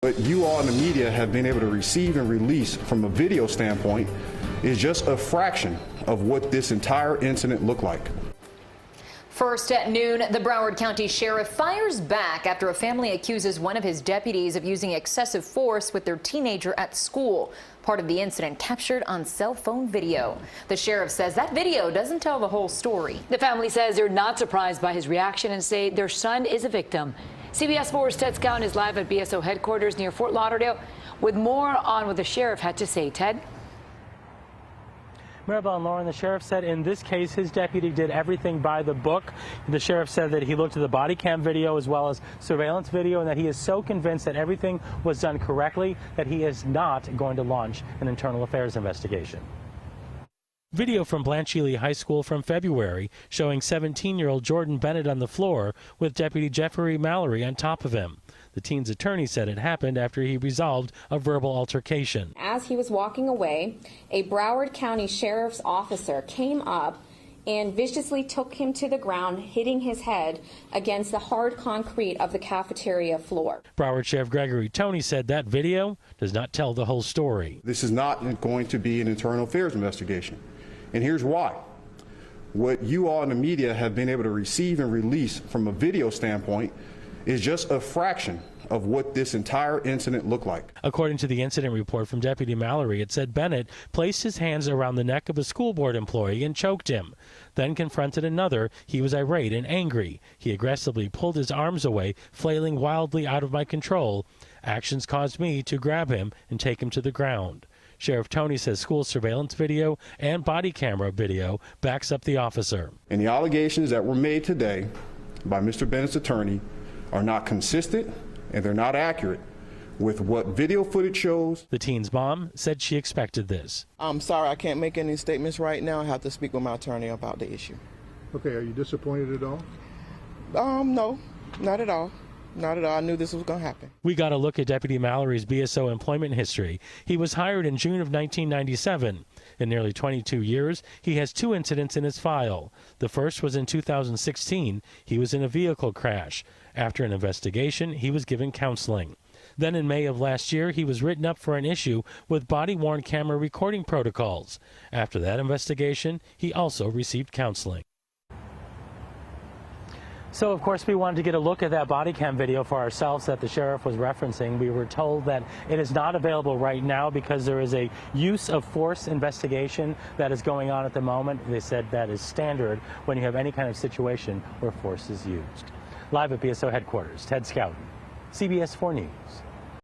What you all in the media have been able to receive and release from a video standpoint is just a fraction of what this entire incident looked like. First at noon, the Broward County Sheriff fires back after a family accuses one of his deputies of using excessive force with their teenager at school. Part of the incident captured on cell phone video. The sheriff says that video doesn't tell the whole story. The family says they're not surprised by his reaction and say their son is a victim. CBS 4's Ted Scouten is live at BSO headquarters near Fort Lauderdale with more on what the sheriff had to say. Ted? Maribel and Lauren, the sheriff said in this case his deputy did everything by the book. The sheriff said that he looked at the body cam video as well as surveillance video and that he is so convinced that everything was done correctly that he is not going to launch an internal affairs investigation. Video from Blanche Ely High School from February showing 17-year-old Jordan Bennett on the floor with Deputy Jeffrey Mallory on top of him. The teen's attorney said it happened after he resolved a verbal altercation. As he was walking away, a Broward County Sheriff's officer came up and viciously took him to the ground, hitting his head against the hard concrete of the cafeteria floor. Broward Sheriff Gregory Tony said that video does not tell the whole story. This is not going to be an internal affairs investigation, and here's why. What you all in the media have been able to receive and release from a video standpoint is just a fraction of what this entire incident looked like. According to the incident report from Deputy Mallory, it said Bennett placed his hands around the neck of a school board employee and choked him, then confronted another. He was irate and angry. He aggressively pulled his arms away, flailing wildly out of my control. Actions caused me to grab him and take him to the ground. Sheriff Tony says school surveillance video and body camera video backs up the officer. And the allegations that were made today by Mr. Bennett's attorney are not consistent and they're not accurate with what video footage shows. The teen's mom said she expected this. I'm sorry, I can't make any statements right now. I have to speak with my attorney about the issue. Okay, are you disappointed at all? No, not at all. Not at all. I knew this was going to happen. We got a look at Deputy Mallory's BSO employment history. He was hired in June of 1997. In nearly 22 years, he has 2 incidents in his file. The first was in 2016. He was in a vehicle crash. After an investigation, he was given counseling. Then in May of last year, he was written up for an issue with body-worn camera recording protocols. After that investigation, he also received counseling. So, of course, we wanted to get a look at that body cam video for ourselves that the sheriff was referencing. We were told that it is not available right now because there is a use of force investigation that is going on at the moment. They said that is standard when you have any kind of situation where force is used. Live at BSO headquarters, Ted Scouten, CBS 4 News.